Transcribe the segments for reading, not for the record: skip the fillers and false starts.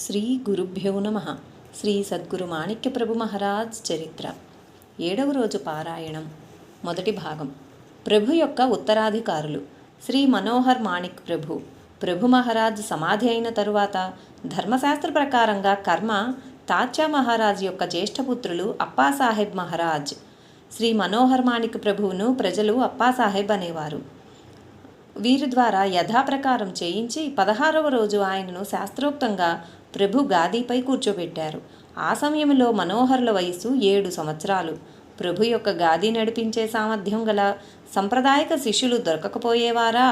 శ్రీ గురుభ్యో నమ. శ్రీ సద్గురు మాణిక్య ప్రభు మహారాజ్ చరిత్ర 7వ రోజు పారాయణం. మొదటి భాగం. ప్రభు యొక్క ఉత్తరాధికారులు. శ్రీ మనోహర్ మాణిక్ ప్రభు. ప్రభు మహారాజ్ సమాధి అయిన తరువాత ధర్మశాస్త్ర ప్రకారంగా కర్మ తాత్యా మహారాజ్ యొక్క జ్యేష్ఠపుత్రులు అప్పాసాహెబ్ మహారాజ్. శ్రీ మనోహర్ మాణిక్ ప్రభువును ప్రజలు అప్పాసాహెబ్ అనేవారు. వీరి ద్వారా యథాప్రకారం చేయించి 16వ రోజు ఆయనను శాస్త్రోక్తంగా ప్రభు గాదీపై కూర్చోబెట్టారు. ఆ సమయంలో మనోహర్ల వయస్సు 7 సంవత్సరాలు. ప్రభు యొక్క గాదీ నడిపించే సామర్థ్యం గల సంప్రదాయక శిష్యులు దొరకకపోయేవారా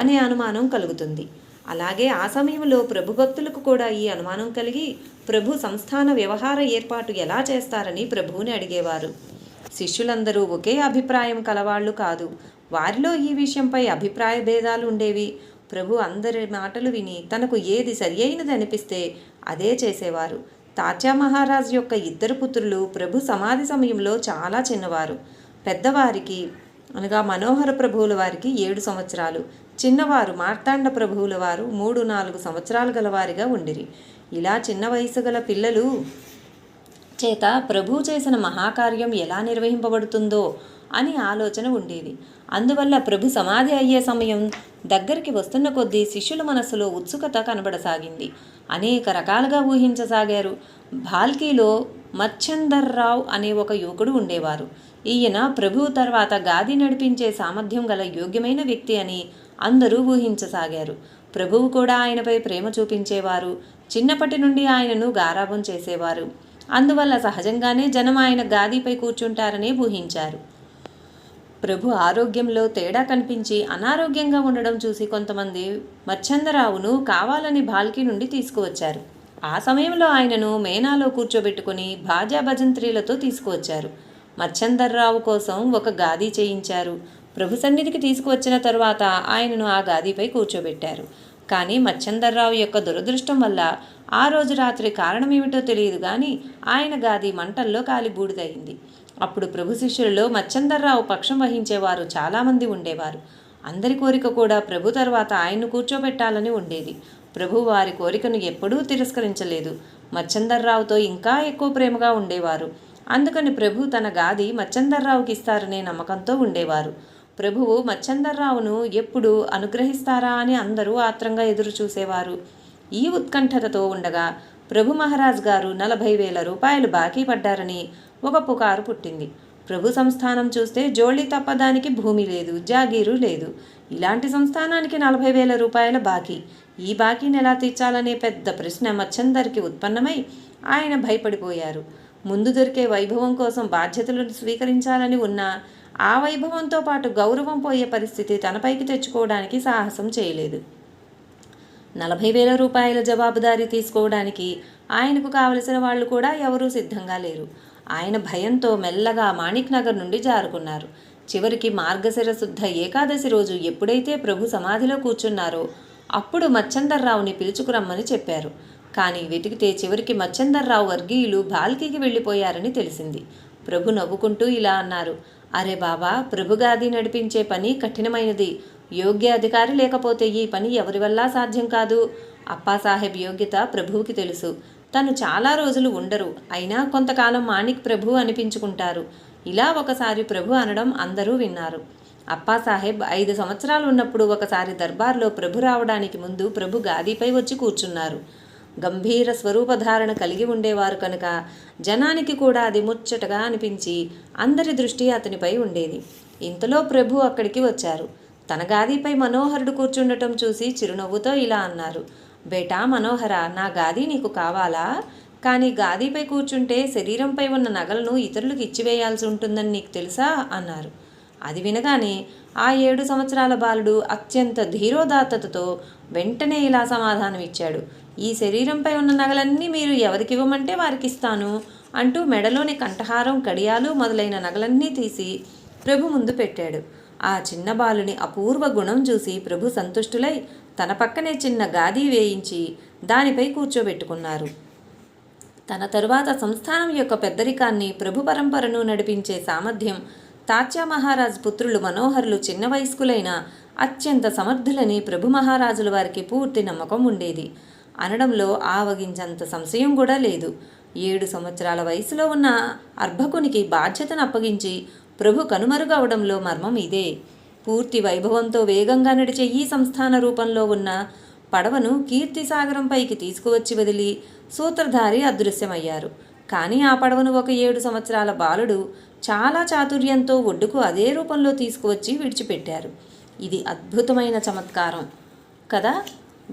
అనే అనుమానం కలుగుతుంది. అలాగే ఆ సమయంలో ప్రభు భక్తులకు కూడా ఈ అనుమానం కలిగి ప్రభు సంస్థాన వ్యవహార ఏర్పాటు ఎలా చేస్తారని ప్రభువుని అడిగేవారు. శిష్యులందరూ ఒకే అభిప్రాయం కలవాళ్లు కాదు. వారిలో ఈ విషయంపై అభిప్రాయ భేదాలు ఉండేవి. ప్రభు అందరి మాటలు విని తనకు ఏది సరి అయినది అనిపిస్తే అదే చేసేవారు. తాత్యా మహారాజ్ యొక్క 2 పుత్రులు ప్రభు సమాధి సమయంలో చాలా చిన్నవారు. పెద్దవారికి అనగా మనోహర ప్రభువుల వారికి 7 సంవత్సరాలు, చిన్నవారు మార్తాండ ప్రభువుల వారు 3-4 సంవత్సరాలు గలవారిగా ఉండిరి. ఇలా చిన్న వయసు గల పిల్లలు చేత ప్రభు చేసిన మహాకార్యం ఎలా నిర్వహింపబడుతుందో అని ఆలోచన ఉండేది. అందువల్ల ప్రభు సమాధి అయ్యే సమయం దగ్గరికి వస్తున్న కొద్దీ శిష్యుల మనస్సులో ఉత్సుకత కనబడసాగింది. అనేక రకాలుగా ఊహించసాగారు. భాల్కీలో మచ్ఛందర్రావు అనే ఒక యువకుడు ఉండేవారు. ఈయన ప్రభువు తర్వాత గాది నడిపించే సామర్థ్యం గల యోగ్యమైన వ్యక్తి అని అందరూ ఊహించసాగారు. ప్రభువు కూడా ఆయనపై ప్రేమ చూపించేవారు. చిన్నప్పటి నుండి ఆయనను గారాబం చేసేవారు. అందువల్ల సహజంగానే జనం ఆయన గాదీపై కూర్చుంటారనే ఊహించారు. ప్రభు ఆరోగ్యంలో తేడా కనిపించి అనారోగ్యంగా ఉండడం చూసి కొంతమంది మచ్ఛందరావును కావాలని భాల్కీ నుండి తీసుకువచ్చారు. ఆ సమయంలో ఆయనను మేనాలో కూర్చోబెట్టుకుని భాజా భజంత్రీలతో తీసుకువచ్చారు. మచ్ఛందర్రావు కోసం ఒక గాదీ చేయించారు. ప్రభు సన్నిధికి తీసుకువచ్చిన తరువాత ఆయనను ఆ గాదీపై కూర్చోబెట్టారు. కానీ మచ్ఛందర్రావు యొక్క దురదృష్టం వల్ల ఆ రోజు రాత్రి కారణమేమిటో తెలియదు కానీ ఆయన గాది మంటల్లో కాలి బూడిదయింది. అప్పుడు ప్రభు శిష్యులలో మచ్ఛందర్రావు పక్షం వహించేవారు చాలామంది ఉండేవారు. అందరి కోరిక కూడా ప్రభు తర్వాత ఆయన్ను కూర్చోబెట్టాలని ఉండేది. ప్రభు వారి కోరికను ఎప్పుడూ తిరస్కరించలేదు. మచ్ఛందర్రావుతో ఇంకా ఎక్కువ ప్రేమగా ఉండేవారు. అందుకని ప్రభు తన గాది మచ్ఛందర్రావుకి ఇస్తారనే నమ్మకంతో ఉండేవారు. ప్రభువు మచ్ఛందర్రావును ఎప్పుడు అనుగ్రహిస్తారా అని అందరూ ఆత్రంగా ఎదురు చూసేవారు. ఈ ఉత్కంఠతతో ఉండగా ప్రభు మహారాజ్ గారు 40,000 రూపాయలు బాకీ పడ్డారని ఒక పుకారు పుట్టింది. ప్రభు సంస్థానం చూస్తే జోళి తప్ప దానికి భూమి లేదు, జాగీరు లేదు. ఇలాంటి సంస్థానానికి 40,000 రూపాయల బాకీ. ఈ బాకీని ఎలా తీర్చాలనే పెద్ద ప్రశ్న మచ్ఛందర్కి ఉత్పన్నమై ఆయన భయపడిపోయారు. ముందు దొరికే వైభవం కోసం బాధ్యతలను స్వీకరించాలని ఉన్నా ఆ వైభవంతో పాటు గౌరవం పోయే పరిస్థితి తనపైకి తెచ్చుకోవడానికి సాహసం చేయలేదు. 40,000 రూపాయల జవాబుదారీ తీసుకోవడానికి ఆయనకు కావలసిన వాళ్ళు కూడా ఎవరూ సిద్ధంగా లేరు. ఆయన భయంతో మెల్లగా మాణిక్ నగర్ నుండి జారుకున్నారు. చివరికి మార్గశిర శుద్ధ ఏకాదశి రోజు ఎప్పుడైతే ప్రభు సమాధిలో కూర్చున్నారో అప్పుడు మచ్ఛందర్రావుని పిలుచుకురమ్మని చెప్పారు. కానీ వెతికితే చివరికి మచ్ఛందర్రావు వర్గీయులు భాల్కీకి వెళ్ళిపోయారని తెలిసింది. ప్రభు నవ్వుకుంటూ ఇలా అన్నారు, అరే బాబా, ప్రభుగాది నడిపించే పని కఠినమైనది. యోగ్య అధికారి లేకపోతే ఈ పని ఎవరి వల్ల సాధ్యం కాదు. అప్పాసాహెబ్ యోగ్యత ప్రభువుకి తెలుసు. తను చాలా రోజులు ఉండరు, అయినా కొంతకాలం మాణిక్ ప్రభు అనిపించుకుంటారు. ఇలా ఒకసారి ప్రభు అనడం అందరూ విన్నారు. అప్పాసాహెబ్ 5 సంవత్సరాలు ఉన్నప్పుడు ఒకసారి దర్బార్లో ప్రభు రావడానికి ముందు ప్రభు గాదీపై వచ్చి కూర్చున్నారు. గంభీర స్వరూపధారణ కలిగి ఉండేవారు కనుక జనానికి కూడా అది ముచ్చటగా అనిపించి అందరి దృష్టి అతనిపై ఉండేది. ఇంతలో ప్రభు అక్కడికి వచ్చారు. తన గాదీపై మనోహరుడు కూర్చుండటం చూసి చిరునవ్వుతో ఇలా అన్నారు, బేటా మనోహర, నా గాదీ నీకు కావాలా? కానీ గాదీపై కూర్చుంటే శరీరంపై ఉన్న నగలను ఇతరులకు ఇచ్చివేయాల్సి ఉంటుందని నీకు తెలుసా అన్నారు. అది వినగానే ఆ 7 సంవత్సరాల బాలుడు అత్యంత ధీరోదాత్తతతో వెంటనే ఇలా సమాధానం ఇచ్చాడు, ఈ శరీరంపై ఉన్న నగలన్నీ మీరు ఎవరికి ఇవ్వమంటే వారికి ఇస్తాను అంటూ మెడలోని కంఠహారం, కడియాలు మొదలైన నగలన్నీ తీసి ప్రభు ముందు పెట్టాడు. ఆ చిన్న బాలుని అపూర్వ గుణం చూసి ప్రభు సంతుష్టులై తన పక్కనే చిన్న గాదీ వేయించి దానిపై కూర్చోబెట్టుకున్నారు. తన తరువాత సంస్థానం యొక్క పెద్దరికాన్ని, ప్రభు పరంపరను నడిపించే సామర్థ్యం తాత్యా మహారాజ్ పుత్రులు మనోహరులు చిన్న వయస్కులైన అత్యంత సమర్థులని ప్రభు మహారాజుల వారికి పూర్తి నమ్మకం ఉండేది. అనడంలో ఆవగించంత సంశయం కూడా లేదు. 7 సంవత్సరాల వయసులో ఉన్న అర్భకునికి బాధ్యతను అప్పగించి ప్రభు కనుమరుగవడంలో మర్మం ఇదే. పూర్తి వైభవంతో వేగంగా నడిచే ఈ సంస్థాన రూపంలో ఉన్న పడవను కీర్తిసాగరంపైకి తీసుకువచ్చి వదిలి సూత్రధారి అదృశ్యమయ్యారు. కానీ ఆ పడవను ఒక 7 సంవత్సరాల బాలుడు చాలా చాతుర్యంతో ఒడ్డుకు అదే రూపంలో తీసుకువచ్చి విడిచిపెట్టారు. ఇది అద్భుతమైన చమత్కారం కదా.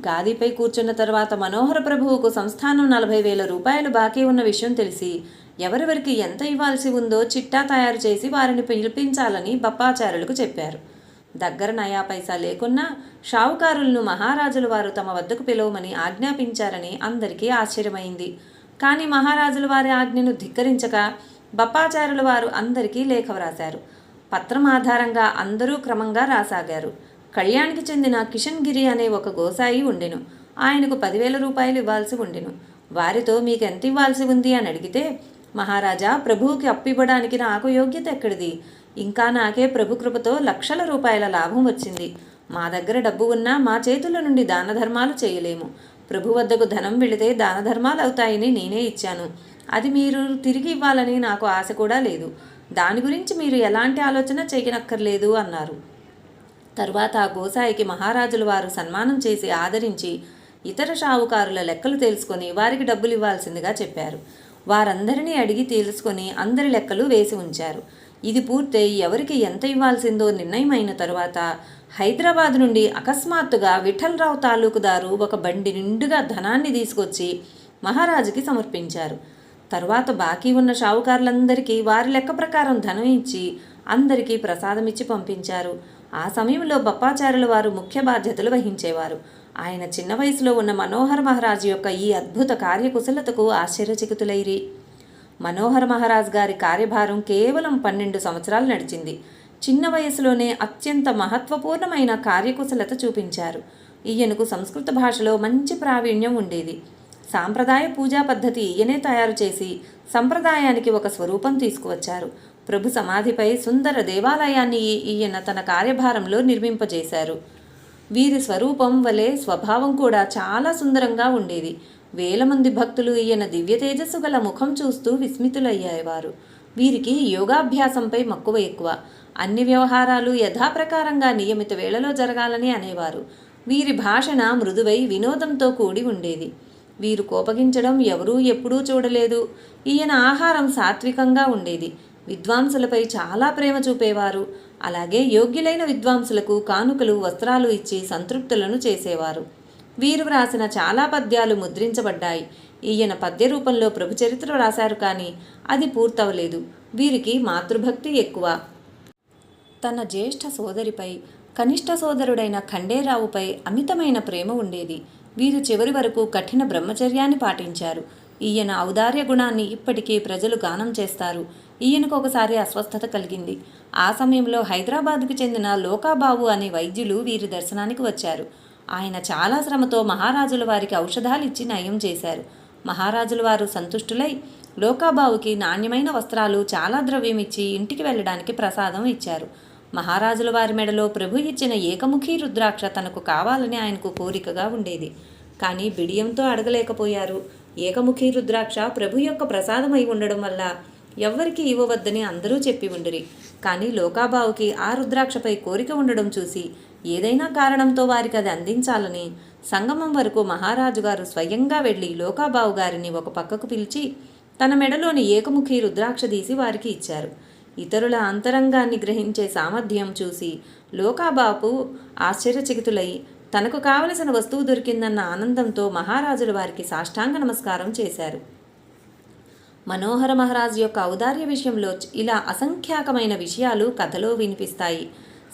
గాదిపై కూర్చున్న తర్వాత మనోహర ప్రభువుకు సంస్థానం 40,000 రూపాయలు బాకీ ఉన్న విషయం తెలిసి ఎవరెవరికి ఎంత ఇవ్వాల్సి ఉందో చిట్టా తయారు చేసి వారిని పిలిపించాలని బప్పాచారులకు చెప్పారు. దగ్గర నయా పైసా లేకున్నా షావుకారులను మహారాజుల వారు తమ వద్దకు పిలవమని ఆజ్ఞాపించారని అందరికీ ఆశ్చర్యమైంది. కానీ మహారాజుల వారి ఆజ్ఞను ధిక్కరించక బప్పాచారుల వారు అందరికీ లేఖ వ్రాశారు. పత్రం ఆధారంగా అందరూ క్రమంగా రాసాగారు. కళ్యాణ్కి చెందిన కిషన్ గిరి అనే ఒక గోసాయి ఉండెను. ఆయనకు 10,000 రూపాయలు ఇవ్వాల్సి ఉండెను. వారితో మీకు ఎంత ఇవ్వాల్సి ఉంది అని అడిగితే, మహారాజా, ప్రభువుకి అప్పు ఇవ్వడానికి నాకు యోగ్యత ఎక్కడిది? ఇంకా నాకే ప్రభు కృపతో లక్షల రూపాయల లాభం వచ్చింది. మా దగ్గర డబ్బు ఉన్నా మా చేతుల నుండి దాన ధర్మాలు చేయలేము. ప్రభు వద్దకు ధనం వెళితే దాన ధర్మాలు అవుతాయని నేనే ఇచ్చాను. అది మీరు తిరిగి ఇవ్వాలని నాకు ఆశ కూడా లేదు. దాని గురించి మీరు ఎలాంటి ఆలోచన చేయనక్కర్లేదు అన్నారు. తరువాత ఆ గోసాయికి మహారాజుల వారు సన్మానం చేసి ఆదరించి ఇతర షావుకారుల లెక్కలు తెలుసుకొని వారికి డబ్బులు ఇవ్వాల్సిందిగా చెప్పారు. వారందరినీ అడిగి తెలుసుకొని అందరి లెక్కలు వేసి ఉంచారు. ఇది పూర్తయి ఎవరికి ఎంత ఇవ్వాల్సిందో నిర్ణయమైన తరువాత హైదరాబాద్ నుండి అకస్మాత్తుగా విఠలరావు తాలూకుదారు ఒక బండి నిండుగా ధనాన్ని తీసుకొచ్చి మహారాజుకి సమర్పించారు. తరువాత బాకీ ఉన్న షావుకారులందరికీ వారి లెక్క ప్రకారం ధనం ఇచ్చి అందరికీ ప్రసాదమిచ్చి పంపించారు. ఆ సమయంలో బప్పాచారుల వారు ముఖ్య బాధ్యతలు వహించేవారు. ఆయన చిన్న వయసులో ఉన్న మనోహర్ మహారాజు యొక్క ఈ అద్భుత కార్యకుశలతకు ఆశ్చర్యచకితులైరి. మనోహర్ మహారాజ్ గారి కార్యభారం కేవలం 12 సంవత్సరాలు నడిచింది. చిన్న వయసులోనే అత్యంత మహత్వపూర్ణమైన కార్యకుశలత చూపించారు. ఈయనకు సంస్కృత భాషలో మంచి ప్రావీణ్యం ఉండేది. సాంప్రదాయ పూజా పద్ధతి ఈయనే తయారు చేసి సంప్రదాయానికి ఒక స్వరూపం తీసుకువచ్చారు. ప్రభు సమాధిపై సుందర దేవాలయాన్ని ఈయన తన కార్యభారంలో నిర్మింపజేశారు. వీరి స్వరూపం వలె స్వభావం కూడా చాలా సుందరంగా ఉండేది. వేల మంది భక్తులు ఈయన దివ్య తేజస్సు గల ముఖం చూస్తూ విస్మితులయ్యేవారు. వీరికి యోగాభ్యాసంపై మక్కువ ఎక్కువ. అన్ని వ్యవహారాలు యథాప్రకారంగా నియమిత వేళలో జరగాలని అనేవారు. వీరి భాషణ మృదువై వినోదంతో కూడి ఉండేది. వీరు కోపగించడం ఎవరూ ఎప్పుడూ చూడలేదు. ఈయన ఆహారం సాత్వికంగా ఉండేది. విద్వాంసులపై చాలా ప్రేమ చూపేవారు. అలాగే యోగ్యులైన విద్వాంసులకు కానుకలు, వస్త్రాలు ఇచ్చి సంతృప్తులను చేసేవారు. వీరు వ్రాసిన చాలా పద్యాలు ముద్రించబడ్డాయి. ఈయన పద్య రూపంలో ప్రభు చరిత్ర వ్రాశారు, కానీ అది పూర్తవలేదు. వీరికి మాతృభక్తి ఎక్కువ. తన జ్యేష్ఠ సోదరిపై కనిష్ట సోదరుడైన ఖండేరావుపై అమితమైన ప్రేమ ఉండేది. వీరు చివరి వరకు కఠిన బ్రహ్మచర్యాన్ని పాటించారు. ఈయన ఔదార్య గుణాన్ని ఇప్పటికీ ప్రజలు గానం చేస్తారు. ఈయనకు ఒకసారి అస్వస్థత కలిగింది. ఆ సమయంలో హైదరాబాద్కు చెందిన లోకాబాబు అనే వైద్యులు వీరి దర్శనానికి వచ్చారు. ఆయన చాలా శ్రమతో మహారాజుల వారికి ఔషధాలు ఇచ్చి నయం చేశారు. మహారాజుల వారు సంతుష్టులై లోకాబాబుకి నాణ్యమైన వస్త్రాలు, చాలా ద్రవ్యం ఇచ్చి ఇంటికి వెళ్ళడానికి ప్రసాదం ఇచ్చారు. మహారాజుల వారి మెడలో ప్రభు ఇచ్చిన ఏకముఖి రుద్రాక్ష తనకు కావాలని ఆయనకు కోరికగా ఉండేది. కానీ బిడియంతో అడగలేకపోయారు. ఏకముఖి రుద్రాక్ష ప్రభు యొక్క ప్రసాదమై ఉండడం వల్ల ఎవ్వరికి ఇవ్వవద్దని అందరూ చెప్పి ఉండిరి. కానీ లోకాబావుకి ఆ రుద్రాక్షపై కోరిక ఉండడం చూసి ఏదైనా కారణంతో వారికి అది అందించాలని సంగమం వరకు మహారాజు గారు స్వయంగా వెళ్ళి లోకాబావు గారిని ఒక పక్కకు పిలిచి తన మెడలోని ఏకముఖి రుద్రాక్ష తీసి వారికి ఇచ్చారు. ఇతరుల అంతరంగాన్ని గ్రహించే సామర్థ్యం చూసి లోకాబాపు ఆశ్చర్యచకితులై తనకు కావలసిన వస్తువు దొరికిందన్న ఆనందంతో మహారాజుల వారికి సాష్టాంగ నమస్కారం చేశారు. మనోహర మహారాజు యొక్క ఔదార్య విషయంలో ఇలా అసంఖ్యాకమైన విషయాలు కథలో వినిపిస్తాయి.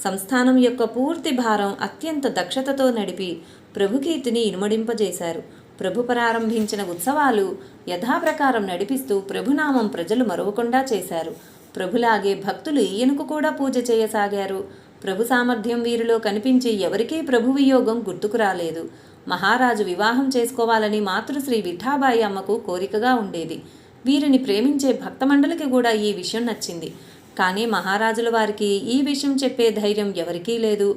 సంస్థానం యొక్క పూర్తి భారం అత్యంత దక్షతతో నడిపి ప్రభుకీర్తిని ఇనుమడింపజేశారు. ప్రభు ప్రారంభించిన ఉత్సవాలు యథాప్రకారం నడిపిస్తూ ప్రభునామం ప్రజలు మరువకుండా చేశారు. ప్రభులాగే భక్తులు ఈయనకు కూడా పూజ చేయసాగారు. ప్రభు సామర్థ్యం వీరిలో కనిపించి ఎవరికీ ప్రభు వియోగం గుర్తుకు రాలేదు. మహారాజు వివాహం చేసుకోవాలని మాతృశ్రీ విఠాబాయి అమ్మకు కోరికగా ఉండేది. వీరిని ప్రేమించే భక్తమండలికి కూడా ఈ విషయం నచ్చింది. కానీ మహారాజుల వారికి ఈ విషయం చెప్పే ధైర్యం ఎవరికీ లేదు.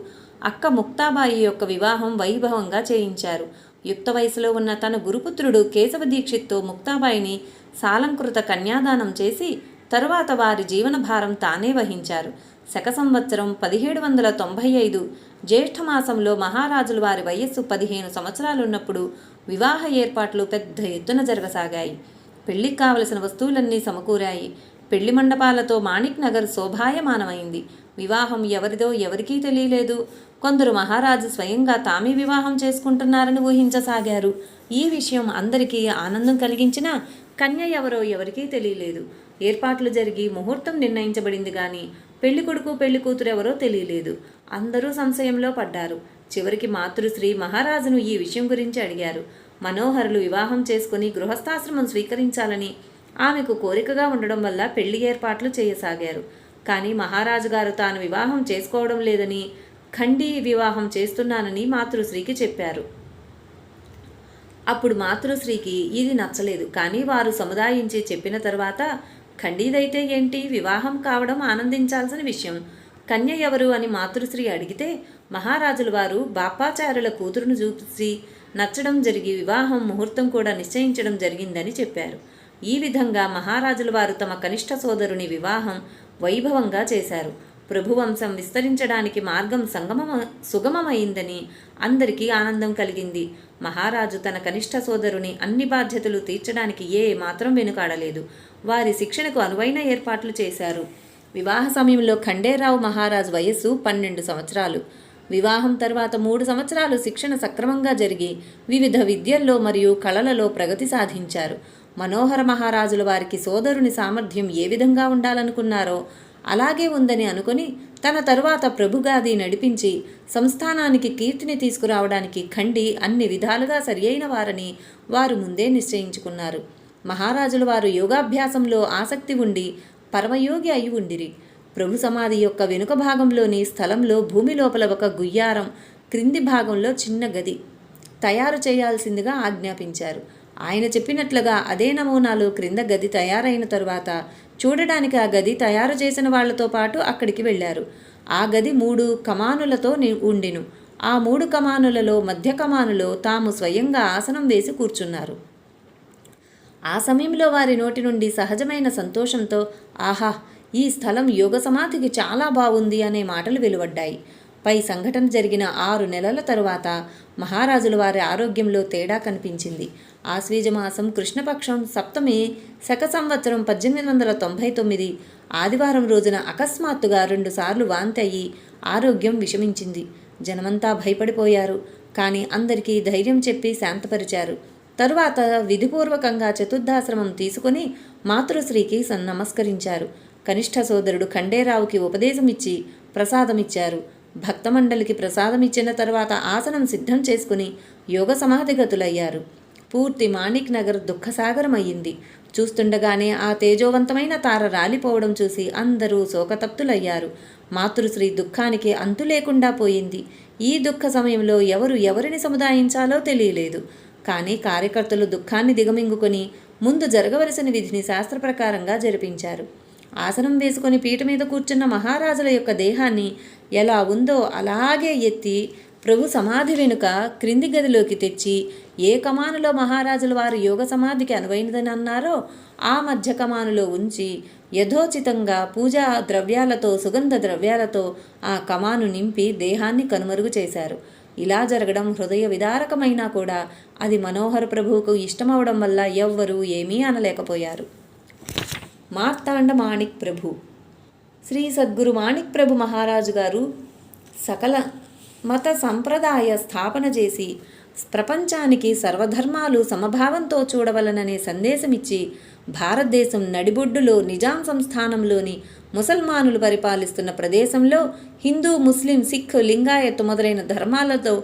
అక్క ముక్తాబాయి యొక్క వివాహం వైభవంగా చేయించారు. యుక్త వయసులో ఉన్న తన గురుపుత్రుడు కేశవ దీక్షిత్తో ముక్తాబాయిని సాలంకృత కన్యాదానం చేసి తరువాత వారి జీవన భారం తానే వహించారు. శక సంవత్సరం 1795 జ్యేష్ఠమాసంలో మహారాజుల వారి వయస్సు 15 సంవత్సరాలున్నప్పుడు వివాహ ఏర్పాట్లు పెద్ద ఎత్తున జరగసాగాయి. పెళ్లికి కావలసిన వస్తువులన్నీ సమకూరాయి. పెళ్లి మండపాలతో మాణిక్ నగర్ శోభాయమానమైంది. వివాహం ఎవరిదో ఎవరికీ తెలియలేదు. కొందరు మహారాజు స్వయంగా తామే వివాహం చేసుకుంటున్నారని ఊహించసాగారు. ఈ విషయం అందరికీ ఆనందం కలిగించినా కన్య ఎవరో ఎవరికీ తెలియలేదు. ఏర్పాట్లు జరిగి ముహూర్తం నిర్ణయించబడింది కానీ పెళ్లి కొడుకు పెళ్లి కూతురు ఎవరో తెలియలేదు. అందరూ సంశయంలో పడ్డారు. చివరికి మాతృశ్రీ మహారాజును ఈ విషయం గురించి అడిగారు. మనోహరులు వివాహం చేసుకుని గృహస్థాశ్రమం స్వీకరించాలని ఆమెకు కోరికగా ఉండడం వల్ల పెళ్లి ఏర్పాట్లు చేయసాగారు. కానీ మహారాజు గారు తాను వివాహం చేసుకోవడం లేదని, ఖండీ వివాహం చేస్తున్నానని మాతృశ్రీకి చెప్పారు. అప్పుడు మాతృశ్రీకి ఇది నచ్చలేదు. కానీ వారు సముదాయించి చెప్పిన తర్వాత, ఖండీదైతే ఏంటి, వివాహం కావడం ఆనందించాల్సిన విషయం, కన్య ఎవరు అని మాతృశ్రీ అడిగితే మహారాజుల వారు బాపాచారుల కూతురును చూసి నచ్చడం జరిగి వివాహం ముహూర్తం కూడా నిశ్చయించడం జరిగిందని చెప్పారు. ఈ విధంగా మహారాజుల వారు తమ కనిష్ట సోదరుని వివాహం వైభవంగా చేశారు. ప్రభువంశం విస్తరించడానికి మార్గం సుగమమైందని అందరికీ ఆనందం కలిగింది. మహారాజు తన కనిష్ట సోదరుని అన్ని బాధ్యతలు తీర్చడానికి ఏ మాత్రం వెనుకాడలేదు. వారి శిక్షణకు అనువైన ఏర్పాట్లు చేశారు. వివాహ సమయంలో ఖండేరావు మహారాజు వయస్సు 12 సంవత్సరాలు. వివాహం తర్వాత 3 సంవత్సరాలు శిక్షణ సక్రమంగా జరిగి వివిధ విద్యల్లో మరియు కళలలో ప్రగతి సాధించారు. మనోహర మహారాజుల వారికి సోదరుని సామర్థ్యం ఏ విధంగా ఉండాలనుకున్నారో అలాగే ఉందని అనుకుని తన తరువాత ప్రభుగాది నడిపించి సంస్థానానికి కీర్తిని తీసుకురావడానికి ఖండి అన్ని విధాలుగా సరియైన వారని వారు ముందే నిశ్చయించుకున్నారు. మహారాజుల వారు యోగాభ్యాసంలో ఆసక్తి ఉండి పరమయోగి అయి ఉండిరి. ప్రభు సమాధి యొక్క వెనుక భాగంలోని స్థలంలో భూమి లోపల ఒక గుయ్యారం, క్రింది భాగంలో చిన్న గది తయారు చేయాల్సిందిగా ఆజ్ఞాపించారు. ఆయన చెప్పినట్లుగా అదే నమూనాలో క్రింద గది తయారైన తరువాత చూడడానికి ఆ గది తయారు చేసిన వాళ్లతో పాటు అక్కడికి వెళ్ళారు. ఆ గది 3 కమానులతో ఉండిను. ఆ 3 కమానులలో మధ్య కమానులో తాము స్వయంగా ఆసనం వేసి కూర్చున్నారు. ఆ సమయంలో వారి నోటి నుండి సహజమైన సంతోషంతో, ఆహా, ఈ స్థలం యోగ సమాధికి చాలా బాగుంది అనే మాటలు వెలువడ్డాయి. పై సంఘటన జరిగిన 6 నెలల తరువాత మహారాజుల వారి ఆరోగ్యంలో తేడా కనిపించింది. ఆశ్వీజమాసం కృష్ణపక్షం సప్తమి శక సంవత్సరం 1899 ఆదివారం రోజున అకస్మాత్తుగా 2 సార్లు వాంతి అయ్యి ఆరోగ్యం విషమించింది. జనమంతా భయపడిపోయారు. కానీ అందరికీ ధైర్యం చెప్పి శాంతపరిచారు. తరువాత విధిపూర్వకంగా చతుర్థాశ్రమం తీసుకుని మాతృశ్రీకి నమస్కరించారు. కనిష్ట సోదరుడు ఖండేరావుకి ఉపదేశమిచ్చి ప్రసాదమిచ్చారు. భక్తమండలికి ప్రసాదమిచ్చిన తర్వాత ఆసనం సిద్ధం చేసుకుని యోగ సమాధిగతులయ్యారు. పూర్తి మాణిక్ నగర్ దుఃఖసాగరమయ్యింది. చూస్తుండగానే ఆ తేజోవంతమైన తార రాలిపోవడం చూసి అందరూ శోకతప్తులయ్యారు. మాతృశ్రీ దుఃఖానికి అంతు లేకుండా పోయింది. ఈ దుఃఖ సమయంలో ఎవరు ఎవరిని సముదాయించాలో తెలియలేదు. కానీ కార్యకర్తలు దుఃఖాన్ని దిగమింగుకొని ముందు జరగవలసిన విధిని శాస్త్ర ప్రకారంగా జరిపించారు. ఆసనం వేసుకొని పీట మీద కూర్చున్న మహారాజుల యొక్క దేహాన్ని ఎలా ఉందో అలాగే ఎత్తి ప్రభు సమాధి వెనుక క్రింది గదిలోకి తెచ్చి ఏ కమానులో మహారాజుల వారు యోగ సమాధికి అనువైనదని అన్నారో ఆ మధ్య కమానులో ఉంచి యథోచితంగా పూజా ద్రవ్యాలతో సుగంధ ద్రవ్యాలతో ఆ కమాను నింపి దేహాన్ని కనుమరుగు చేశారు. ఇలా జరగడం హృదయ విదారకమైనా కూడా అది మనోహర ప్రభువుకు ఇష్టమవడం వల్ల ఎవ్వరూ ఏమీ అనలేకపోయారు. మార్తాండ మాణిక్ ప్రభు. శ్రీ సద్గురు మాణిక్ ప్రభు మహారాజు గారు సకల మత సంప్రదాయ స్థాపన చేసి ప్రపంచానికి సర్వధర్మాలు సమభావంతో చూడవలననే సందేశమిచ్చి భారతదేశం నడిబొడ్డులో నిజాం సంస్థానంలోని ముసల్మానులు పరిపాలిస్తున్న ప్రదేశంలో హిందూ, ముస్లిం, సిక్, లింగాయత్ మొదలైన ధర్మాలతో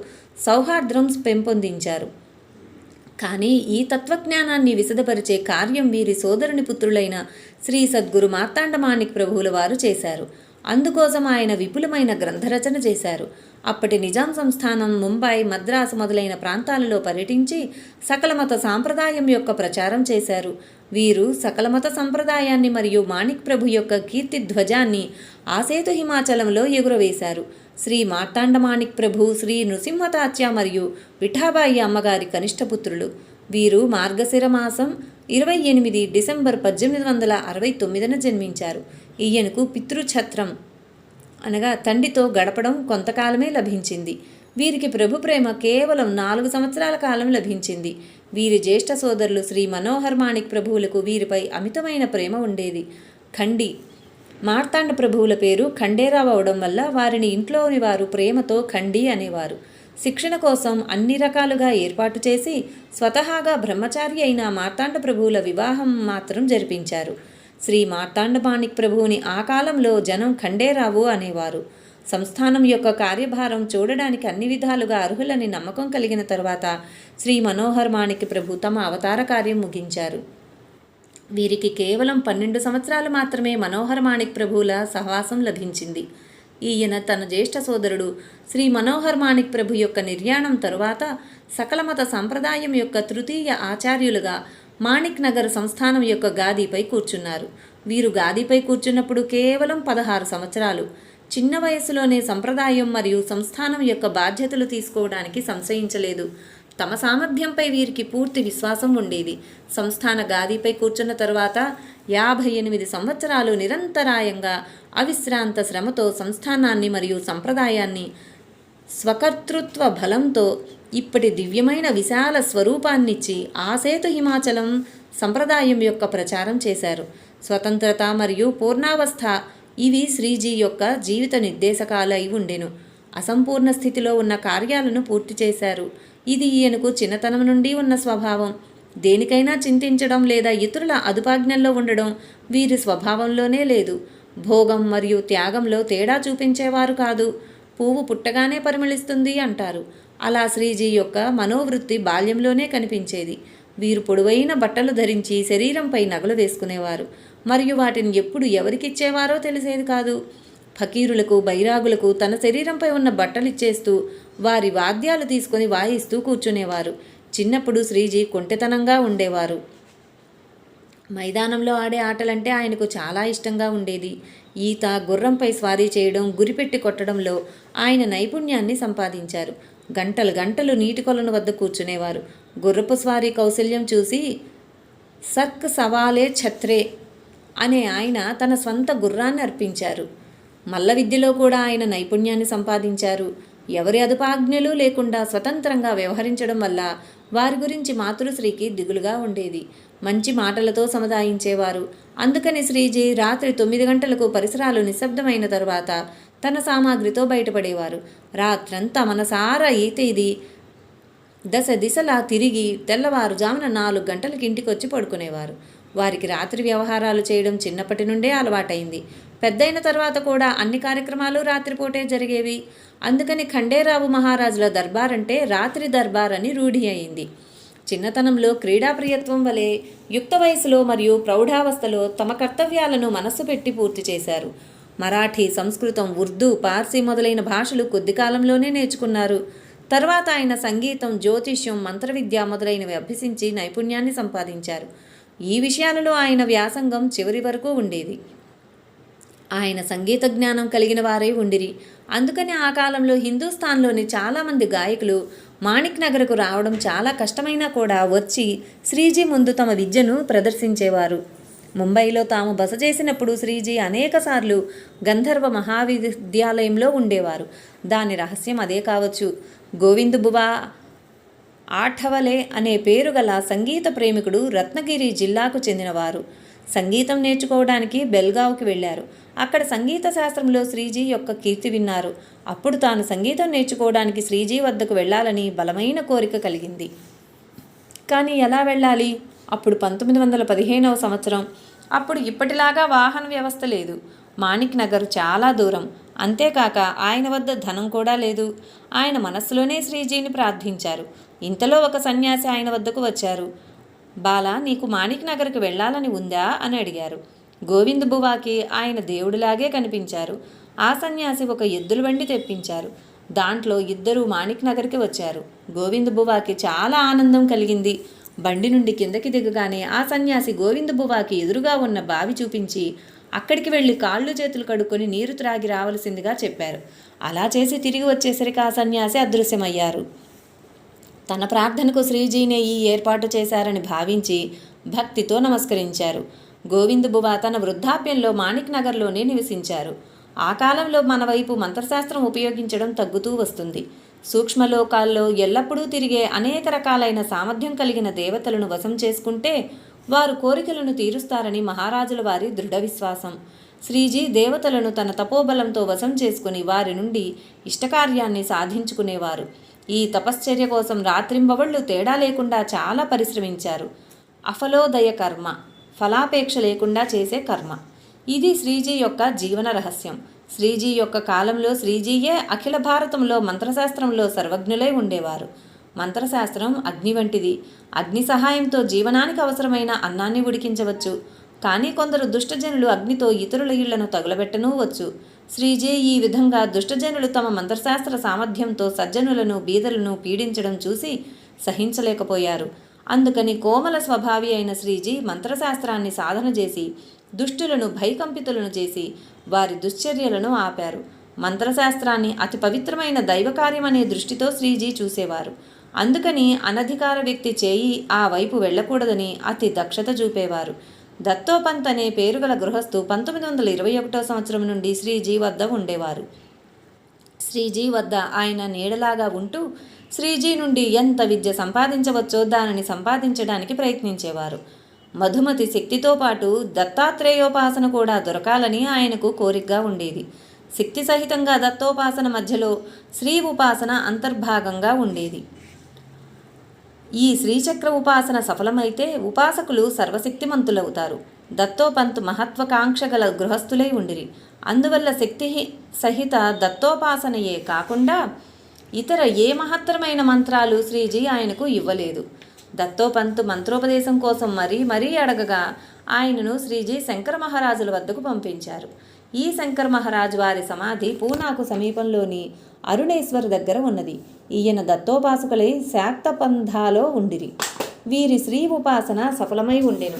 సౌహార్ద్రం పెంపొందించారు. కానీ ఈ తత్వజ్ఞానాన్ని విశదపరిచే కార్యం వీరి సోదరుని పుత్రులైన శ్రీ సద్గురు మార్తాండ మాణిక్ ప్రభువుల వారు చేశారు. అందుకోసం ఆయన విపులమైన గ్రంథరచన చేశారు. అప్పటి నిజాం సంస్థానం ముంబై, మద్రాసు మొదలైన ప్రాంతాలలో పర్యటించి సకల మత సాంప్రదాయం యొక్క ప్రచారం చేశారు. వీరు సకల మత సంప్రదాయాన్ని మరియు మాణిక్ ప్రభు యొక్క కీర్తి ధ్వజాన్ని ఆసేతు హిమాచలంలో ఎగురవేశారు. శ్రీ మార్తాండమాణిక్ ప్రభు, శ్రీ నృసింహతాత్య మరియు విఠాబాయి అమ్మగారి కనిష్టపుత్రులు. వీరు మార్గశిర మాసం 28 డిసెంబర్ 1869 జన్మించారు. ఈయనకు పితృఛత్రం అనగా తండ్రితో గడపడం కొంతకాలమే లభించింది. వీరికి ప్రభు ప్రేమ కేవలం 4 సంవత్సరాల కాలం లభించింది. వీరి జ్యేష్ఠ సోదరులు శ్రీ మనోహర్ మాణిక్ ప్రభువులకు వీరిపై అమితమైన ప్రేమ ఉండేది. ఖండి మార్తాండ ప్రభువుల పేరు ఖండేరావు అవడం వల్ల వారిని ఇంట్లోని వారు ప్రేమతో ఖండి అనేవారు. శిక్షణ కోసం అన్ని రకాలుగా ఏర్పాటు చేసి స్వతహాగా బ్రహ్మచారి అయిన మార్తాండ ప్రభువుల వివాహం మాత్రం జరిపించారు. శ్రీ మార్తాండ మాణిక్ ప్రభువుని ఆ కాలంలో జనం ఖండేరావు అనేవారు. సంస్థానం యొక్క కార్యభారం చూడడానికి అన్ని విధాలుగా అర్హులని నమ్మకం కలిగిన తర్వాత శ్రీ మనోహర్ మాణిక్ ప్రభు తమ అవతార కార్యం ముగించారు. వీరికి కేవలం 12 సంవత్సరాలు మాత్రమే మనోహర్ మాణిక్ ప్రభువుల సహవాసం లభించింది. ఈయన తన జ్యేష్ఠ సోదరుడు శ్రీ మనోహర్ మాణిక్ ప్రభు యొక్క నిర్యాణం తరువాత సకల మత సంప్రదాయం యొక్క తృతీయ ఆచార్యులుగా మాణిక్ నగర్ సంస్థానం యొక్క గాదీపై కూర్చున్నారు. వీరు గాదీపై కూర్చున్నప్పుడు కేవలం 16 సంవత్సరాలు. చిన్న వయసులోనే సంప్రదాయం మరియు సంస్థానం యొక్క బాధ్యతలు తీసుకోవడానికి సంశయించలేదు. తమ సామర్థ్యంపై వీరికి పూర్తి విశ్వాసం ఉండేది. సంస్థాన గాదీపై కూర్చున్న తరువాత 58 సంవత్సరాలు నిరంతరాయంగా అవిశ్రాంత శ్రమతో సంస్థానాన్ని మరియు సంప్రదాయాన్ని స్వకర్తృత్వ బలంతో ఇప్పటి దివ్యమైన విశాల స్వరూపాన్నిచ్చి ఆసేతు హిమాచలం సంప్రదాయం యొక్క ప్రచారం చేశారు. స్వతంత్రత మరియు పూర్ణావస్థ ఇవి శ్రీజీ యొక్క జీవిత నిర్దేశకాలు అయి ఉండెను. అసంపూర్ణ స్థితిలో ఉన్న కార్యాలను పూర్తి చేశారు. ఇది ఈయనకు చిన్నతనం నుండి ఉన్న స్వభావం. దేనికైనా చింతించడం లేదా ఇతరుల అదుపాజ్ఞల్లో ఉండడం వీరి స్వభావంలోనే లేదు. భోగం మరియు త్యాగంలో తేడా చూపించేవారు కాదు. పువ్వు పుట్టగానే పరిమళిస్తుంది అంటారు. అలా శ్రీజీ యొక్క మనోవృత్తి బాల్యంలోనే కనిపించేది. వీరు పొడవైన బట్టలు ధరించి శరీరంపై నగలు వేసుకునేవారు మరియు వాటిని ఎప్పుడు ఎవరికిచ్చేవారో తెలిసేది కాదు. ఫకీరులకు, బైరాగులకు తన శరీరంపై ఉన్న బట్టలిచ్చేస్తూ వారి వాద్యాలు తీసుకొని వాయిస్తూ కూర్చునేవారు. చిన్నప్పుడు శ్రీజీ కొంటెతనంగా ఉండేవారు. మైదానంలో ఆడే ఆటలంటే ఆయనకు చాలా ఇష్టంగా ఉండేది. ఈత, గుర్రంపై స్వారీ చేయడం, గురిపెట్టి కొట్టడంలో ఆయన నైపుణ్యాన్ని సంపాదించారు. గంటలు గంటలు నీటి కొలను వద్ద కూర్చునేవారు. గుర్రపు స్వారీ కౌశల్యం చూసి సర్క్ సవాలే ఛత్రే అనే ఆయన తన స్వంత గుర్రాన్ని అర్పించారు. మల్ల విద్యలో కూడా ఆయన నైపుణ్యాన్ని సంపాదించారు. ఎవరి అదుపాజ్ఞలు లేకుండా స్వతంత్రంగా వ్యవహరించడం వల్ల వారి గురించి మాతృశ్రీకి దిగులుగా ఉండేది. మంచి మాటలతో సముదాయించేవారు. అందుకని శ్రీజీ రాత్రి 9 గంటలకు పరిసరాలు నిశ్శబ్దమైన తరువాత తన సామాగ్రితో బయటపడేవారు. రాత్రంతా మనసారా ఈతేది దశ దిశలా తిరిగి తెల్లవారుజామున 4 గంటలకి ఇంటికొచ్చి పడుకునేవారు. వారికి రాత్రి వ్యవహారాలు చేయడం చిన్నప్పటి నుండే అలవాటైంది. పెద్దయిన తర్వాత కూడా అన్ని కార్యక్రమాలు రాత్రిపూటే జరిగేవి. అందుకని ఖండేరావు మహారాజుల దర్బార్ అంటే రాత్రి దర్బార్ అని రూఢి అయింది. చిన్నతనంలో క్రీడాప్రియత్వం వలె యుక్త వయసులో మరియు ప్రౌఢావస్థలో తమ కర్తవ్యాలను మనస్సు పెట్టి పూర్తి చేశారు. మరాఠీ, సంస్కృతం, ఉర్దూ, పార్సీ మొదలైన భాషలు కొద్ది కాలంలోనే నేర్చుకున్నారు. తర్వాత ఆయన సంగీతం, జ్యోతిష్యం, మంత్రవిద్య మొదలైనవి అభ్యసించి నైపుణ్యాన్ని సంపాదించారు. ఈ విషయాలలో ఆయన వ్యాసంగం చివరి వరకు ఉండేది. ఆయన సంగీత జ్ఞానం కలిగిన వారే ఉండిరి. అందుకని ఆ కాలంలో హిందూస్థాన్లోని చాలామంది గాయకులు మాణిక్ నగర్కు రావడం చాలా కష్టమైనా కూడా వచ్చి శ్రీజీ ముందు తమ విద్యను ప్రదర్శించేవారు. ముంబైలో తాము బస చేసినప్పుడు శ్రీజీ అనేకసార్లు గంధర్వ మహావిద్యాలయంలో ఉండేవారు. దాని రహస్యం అదే కావచ్చు. గోవింద్ బువా ఆఠవలే అనే పేరు గల సంగీత ప్రేమికుడు రత్నగిరి జిల్లాకు చెందినవారు. సంగీతం నేర్చుకోవడానికి బెల్గావ్కి వెళ్ళారు. అక్కడ సంగీత శాస్త్రంలో శ్రీజీ యొక్క కీర్తి విన్నారు. అప్పుడు తాను సంగీతం నేర్చుకోవడానికి శ్రీజీ వద్దకు వెళ్ళాలని బలమైన కోరిక కలిగింది. కానీ ఎలా వెళ్ళాలి? అప్పుడు 1915వ సంవత్సరం. అప్పుడు ఇప్పటిలాగా వాహన వ్యవస్థ లేదు. మాణిక్ నగర్ చాలా దూరం. అంతేకాక ఆయన వద్ద ధనం కూడా లేదు. ఆయన మనస్సులోనే శ్రీజీని ప్రార్థించారు. ఇంతలో ఒక సన్యాసి ఆయన వద్దకు వచ్చారు. బాలా, నీకు మాణిక్ నగర్కి వెళ్ళాలని ఉందా అని అడిగారు. గోవింద్ బువాకి ఆయన దేవుడిలాగే కనిపించారు. ఆ సన్యాసి ఒక ఎద్దుల బండి తెప్పించారు. దాంట్లో ఇద్దరూ మాణిక్ నగర్కి వచ్చారు. గోవింద్ బువాకి చాలా ఆనందం కలిగింది. బండి నుండి కిందకి దిగగానే ఆ సన్యాసి గోవింద్ బువాకి ఎదురుగా ఉన్న బావి చూపించి అక్కడికి వెళ్ళి కాళ్ళు చేతులు కడుక్కొని నీరు త్రాగి రావలసిందిగా చెప్పారు. అలా చేసి తిరిగి వచ్చేసరికి ఆ సన్యాసి అదృశ్యమయ్యారు. తన ప్రార్థనకు శ్రీజీనే ఈ ఏర్పాటు చేశారని భావించి భక్తితో నమస్కరించారు. గోవిందబువ తన వృద్ధాప్యంలో మాణిక్ నగర్లోనే నివసించారు. ఆ కాలంలో మన వైపు మంత్రశాస్త్రం ఉపయోగించడం తగ్గుతూ వస్తుంది. సూక్ష్మలోకాల్లో ఎల్లప్పుడూ తిరిగే అనేక రకాలైన సామర్థ్యం కలిగిన దేవతలను వశం చేసుకుంటే వారు కోరికలను తీరుస్తారని మహారాజుల వారి దృఢ విశ్వాసం. శ్రీజీ దేవతలను తన తపోబలంతో వశం చేసుకుని వారి నుండి ఇష్టకార్యాన్ని సాధించుకునేవారు. ఈ తపశ్చర్య కోసం రాత్రింబవళ్ళు తేడా లేకుండా చాలా పరిశ్రమించారు. అఫలోదయ కర్మ, ఫలాపేక్ష లేకుండా చేసే కర్మ. ఇది శ్రీజీ యొక్క జీవన రహస్యం. శ్రీజీ యొక్క కాలంలో శ్రీజీయే అఖిల భారతంలో మంత్రశాస్త్రంలో సర్వజ్ఞులై ఉండేవారు. మంత్రశాస్త్రం అగ్ని వంటిది. అగ్ని సహాయంతో జీవనానికి అవసరమైన అన్నాన్ని ఉడికించవచ్చు. కానీ కొందరు దుష్టజనులు అగ్నితో ఇతరుల ఇళ్లను తగులబెట్టనూ వచ్చు. శ్రీజీ ఈ విధంగా దుష్టజనులు తమ మంత్రశాస్త్ర సామర్థ్యంతో సజ్జనులను బీదలను పీడించడం చూసి సహించలేకపోయారు. అందుకని కోమల స్వభావి అయిన శ్రీజీ మంత్రశాస్త్రాన్ని సాధన చేసి దుష్టులను భయకంపితులను చేసి వారి దుశ్చర్యలను ఆపారు. మంత్రశాస్త్రాన్ని అతి పవిత్రమైన దైవకార్యమనే దృష్టితో శ్రీజీ చూసేవారు. అందుకని అనధికార వ్యక్తి చేయి ఆ వైపు వెళ్ళకూడదని అతి దక్షత చూపేవారు. దత్తోపంత్ అనే పేరుగల గృహస్థు 1921 సంవత్సరం నుండి శ్రీజీ వద్ద ఉండేవారు. శ్రీజీ వద్ద ఆయన నీడలాగా ఉంటూ శ్రీజీ నుండి ఎంత విద్య సంపాదించవచ్చో దానిని సంపాదించడానికి ప్రయత్నించేవారు. మధుమతి శక్తితో పాటు దత్తాత్రేయోపాసన కూడా దొరకాలని ఆయనకు కోరికగా ఉండేది. శక్తి సహితంగా దత్తోపాసన మధ్యలో శ్రీ ఉపాసన అంతర్భాగంగా ఉండేది. ఈ శ్రీచక్ర ఉపాసన సఫలమైతే ఉపాసకులు సర్వశక్తిమంతులవుతారు. దత్తోపంత్ మహత్వాకాంక్ష గల గృహస్థులై ఉండిరి. అందువల్ల శక్తి సహిత దత్తోపాసనయే కాకుండా ఇతర ఏ మహత్తరమైన మంత్రాలు శ్రీజీ ఆయనకు ఇవ్వలేదు. దత్తోపంత్ మంత్రోపదేశం కోసం మరీ అడగగా ఆయనను శ్రీజీ శంకర మహారాజుల వద్దకు పంపించారు. ఈ శంకర మహారాజు వారి సమాధి పూనాకు సమీపంలోని అరుణేశ్వర్ దగ్గర ఉన్నది. ఈయన దత్తోపాసకులై శాక్తపంథాలో ఉండిరి. వీరి శ్రీ ఉపాసన సఫలమై ఉండెను.